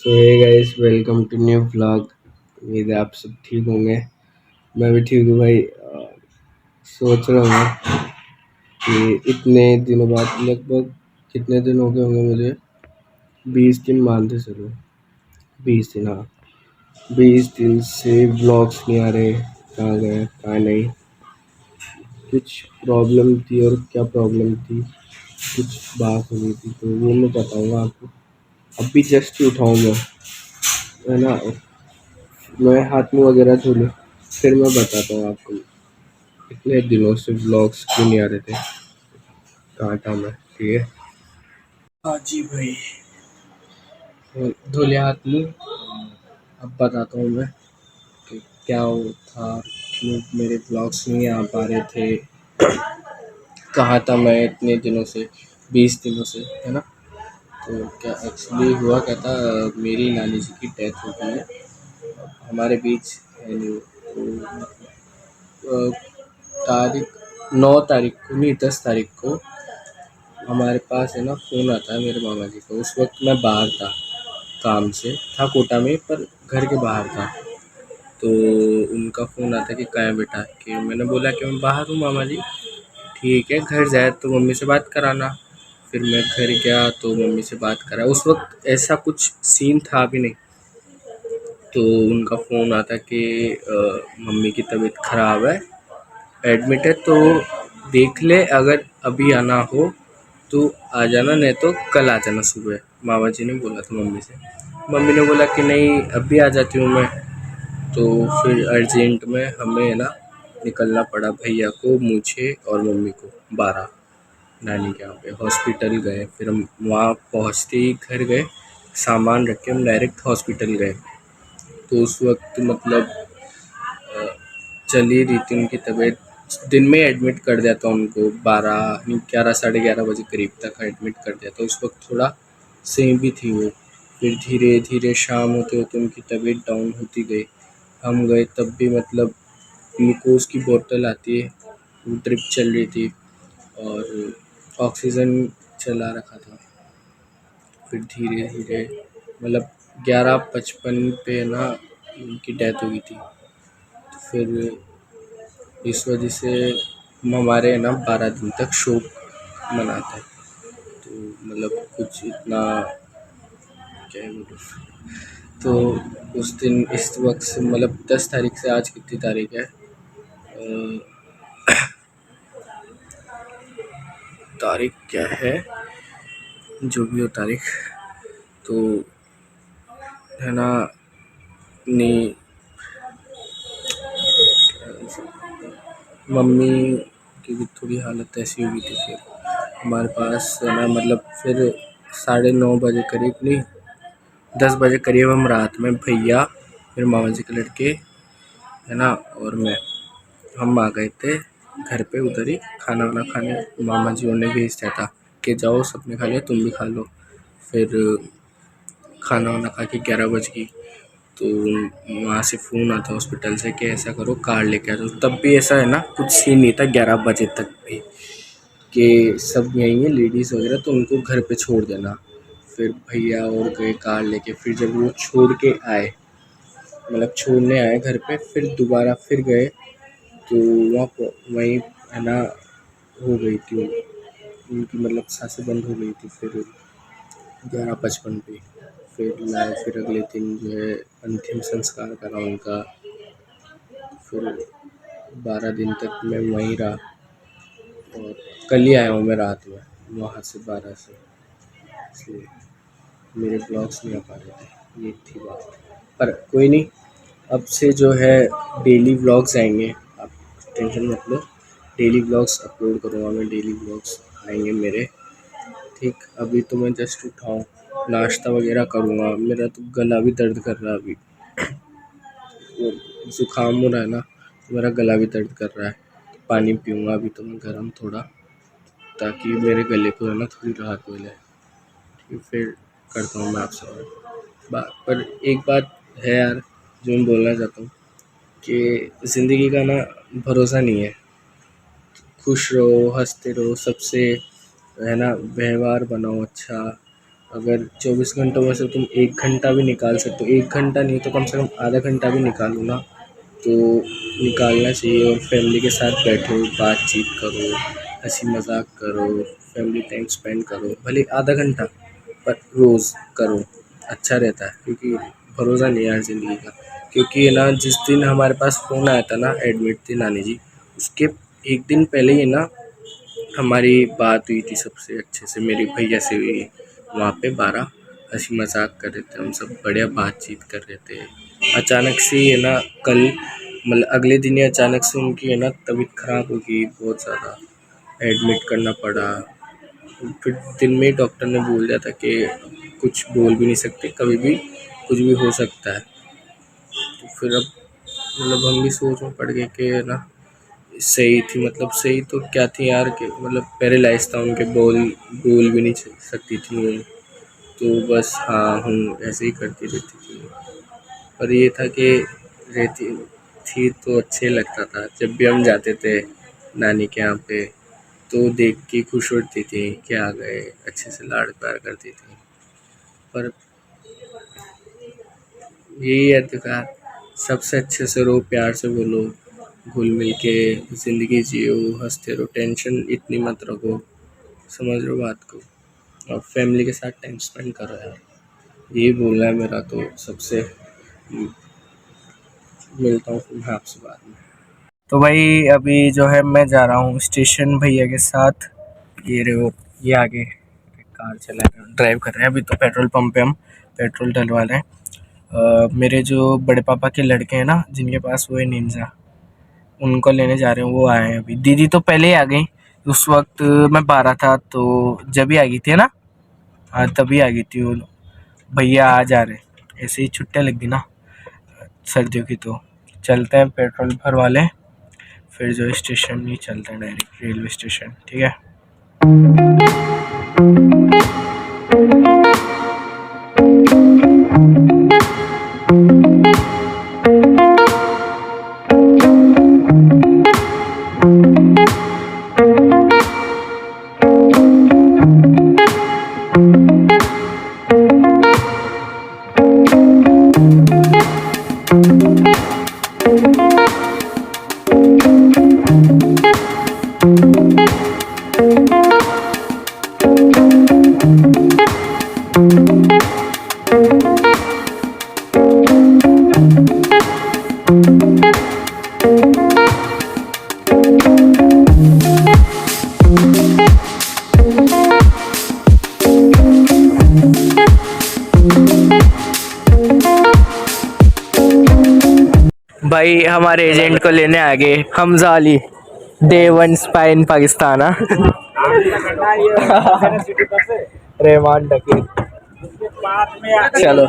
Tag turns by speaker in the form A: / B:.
A: So hey guys, welcome to new vlog. उम्मीद है आप सब ठीक होंगे। मैं भी ठीक हूँ भाई। सोच रहा हूँ कि इतने दिनों बाद, लगभग कितने दिन हो गए होंगे मुझे, 20 दिन मान के चलो। 20 दिन, हाँ, 20 दिन से व्लॉग्स नहीं आ रहे। कहाँ गए कहाँ नहीं। कुछ प्रॉब्लम थी, और क्या प्रॉब्लम थी, कुछ बात हो गई थी, तो वो मैं बताऊँगा आपको। अभी जस्ट उठाऊँ मैं, है ना। मैं हाथ मुँह वगैरह धो लूँ, फिर मैं बताता हूँ आपको इतने दिनों से व्लॉग्स क्यों नहीं आ रहे थे, कहाँ था मैं। ठीक है। हाँ जी भाई, धो लिया हाथ मुँह। अब बताता हूँ मैं कि क्या वो था, क्यों मेरे व्लॉग्स नहीं आ पा रहे थे, कहाँ था मैं इतने दिनों से, 20 दिनों से, है ना। तो क्या एक्चुअली हुआ क्या था, मेरी नानी जी की डेथ हो गई है। हमारे बीच है नहीं। तो तारीख 9 तारीख को नहीं, 10 तारीख को हमारे पास है ना फ़ोन आता है मेरे मामा जी का। उस वक्त मैं बाहर था, काम से था कोटा में, पर घर के बाहर था। तो उनका फ़ोन आता कि कहाँ है बेटा, कि मैंने बोला कि मैं बाहर हूँ मामा जी। ठीक है, घर जाए तो मम्मी से बात कराना। फिर मैं घर गया तो मम्मी से बात करा। उस वक्त ऐसा कुछ सीन था भी नहीं। तो उनका फ़ोन आता कि मम्मी की तबीयत ख़राब है, एडमिट है, तो देख ले, अगर अभी आना हो तो आ जाना, नहीं तो कल आ जाना सुबह। मामा जी ने बोला था मम्मी से। मम्मी ने बोला कि नहीं, अभी आ जाती हूँ मैं। तो फिर अर्जेंट में हमें है ना निकलना पड़ा, भैया को, मुझे और मम्मी को, 12 नानी के यहाँ पे हॉस्पिटल गए। फिर हम वहाँ पहुँचते ही घर गए, सामान रख के हम डायरेक्ट हॉस्पिटल गए। तो उस वक्त मतलब चल ही रही थी उनकी तबीयत। दिन में एडमिट कर दिया था उनको, 12 नहीं, 11, साढ़े 11 बजे करीब तक एडमिट कर दिया था। उस वक्त थोड़ा सही भी थी वो। फिर धीरे धीरे शाम होते होते उनकी तबीयत डाउन होती गई। हम गए तब भी मतलब ग्लूकोज़ की बोतल आती है, वो ड्रिप चल रही थी, और ऑक्सीजन चला रखा था। फिर धीरे धीरे मतलब 11:55 पे ना उनकी डेथ हो गई थी। तो फिर इस वजह से हम हमारे ना 12 दिन तक शोक मनाते हैं। तो मतलब कुछ इतना, क्या ही बोलूँ। तो उस दिन इस वक्त से मतलब 10 तारीख से आज कितनी तारीख है, तारीख क्या है, जो भी हो तारीख, तो है ना, नहीं, मम्मी की भी थोड़ी हालत ऐसी हो गई थी। फिर हमारे पास है ना मतलब फिर 9:30 बजे करीब, नहीं, 10 बजे करीब हम रात में, भैया, फिर मामा जी के लड़के, है ना, और मैं, हम आ गए थे घर पे उधर ही खाना वाना खाने। मामा जी उन्हें भेज दिया था कि जाओ, सबने खा लिया, तुम भी खा लो। फिर खाना वाना खा के 11 बज गई। तो वहाँ से फ़ोन आता हॉस्पिटल से कि ऐसा करो, कार लेके आ जाओ। तब भी ऐसा है ना कुछ सीन नहीं था 11 बजे तक भी, कि सब यहीं है लेडीज़ वगैरह, तो उनको घर पे छोड़ देना। फिर भैया और गए कार लेके। फिर जब वो छोड़ के आए, मतलब छोड़ने आए घर पे, फिर दोबारा फिर गए, तो वहाँ पर वहीं है ना हो गई थी उनकी, मतलब सांसें बंद हो गई थी। फिर 11:55 पे फिर लाए। फिर अगले दिन जो है अंतिम संस्कार करा उनका। फिर 12 दिन तक मैं वहीं रहा, और कल ही आया हूँ मैं रात में वहाँ से, 12 से। इसलिए मेरे ब्लॉग्स नहीं आ पा रहे थे, ये थी बात। पर कोई नहीं, अब से जो है डेली व्लॉग्स आएंगे, आप टेंशन मत लो। डेली व्लॉग्स अपलोड करूँगा मैं, डेली व्लॉग्स आएंगे मेरे। ठीक, अभी तो मैं जस्ट उठा हूँ, नाश्ता वगैरह करूँगा। मेरा तो गला भी दर्द कर रहा है अभी, वो ज़ुकाम हो रहा है ना, तो मेरा गला भी दर्द कर रहा है। पानी पीऊँगा अभी तो मैं गर्म थोड़ा, ताकि मेरे गले को है ना थोड़ी राहत मिले। फिर करता हूँ मैं आपसे बात। पर एक बात है यार, जो मैं बोलना चाहता हूँ, कि ज़िंदगी का ना भरोसा नहीं है। खुश रहो, हँसते रहो सबसे, है ना, व्यवहार बनाओ अच्छा, अगर 24 घंटों में से तुम 1 घंटा भी निकाल सकते हो, 1 घंटा नहीं तो कम से कम आधा घंटा भी निकालो ना, तो निकालना चाहिए। और फैमिली के साथ बैठो, बातचीत करो, हंसी मजाक करो, फैमिली टाइम स्पेंड करो, भले आधा घंटा, पर रोज़ करो, अच्छा रहता है। क्योंकि भरोसा नहीं है यार ज़िंदगी का। क्योंकि है ना, जिस दिन हमारे पास फ़ोन आया था ना, एडमिट थे नानी जी, उसके 1 दिन पहले ही ना हमारी बात हुई थी सबसे अच्छे से, मेरे भैया से हुई। वहाँ पे 12 हंसी मजाक कर रहे थे, हम सब बढ़िया बातचीत कर रहे थे। अचानक से है ना, कल मतलब अगले दिन ही अचानक से उनकी है ना तबीयत ख़राब हो गई, बहुत ज़्यादा एडमिट करना पड़ा। फिर दिन में ही डॉक्टर ने बोल दिया था कि कुछ बोल भी नहीं सकते, कभी भी कुछ भी हो सकता है। तो फिर अब मतलब हम भी सोच में पड़ गए कि है ना, सही थी, मतलब सही तो क्या थी यार, कि मतलब पैरालाइज था, उनके बोल भी नहीं सकती थी वो। तो बस हाँ हूँ ऐसे ही करती रहती थी। पर ये था कि रहती थी तो अच्छे लगता था, जब भी हम जाते थे नानी के यहाँ पे तो देख के खुश होती थी कि आ गए, अच्छे से लाड प्यार करती थी। पर यही है त्योहार, सबसे अच्छे से रहो, प्यार से बोलो, घुल मिल के ज़िंदगी जियो, हंसते रहो, टेंशन इतनी मत रखो, समझ लो बात को। और फैमिली के साथ टाइम स्पेंड करो यार, यही बोलना है मेरा तो सबसे। मिलता हूँ फिर मैं आपसे बाद में। तो भाई अभी जो है मैं जा रहा हूँ स्टेशन भैया के साथ। ये रहे वो, ये आगे कार चला ड्राइव कर रहे हैं। अभी तो पेट्रोल पंप पे हम पेट्रोल डलवा रहे हैं। मेरे जो बड़े पापा के लड़के हैं ना, जिनके पास वो है निंजा, उनको लेने जा रहे हैं। वो आए हैं अभी, दीदी तो पहले ही आ गई। उस वक्त मैं 12 था तो जब ही आ गई थी ना, हाँ तभी आ गई थी वो। भैया आ जा रहे, ऐसे ही छुट्टियाँ लग गई ना सर्दियों की। तो चलते हैं पेट्रोल भरवा लें, फिर जो स्टेशन ही चलते हैं डायरेक्ट रेलवे स्टेशन, ठीक है। भाई हमारे एजेंट को लेने आ गए हमजा अली, डे 1 स्पाई इन पाकिस्तान। रहमान डकीर, चलो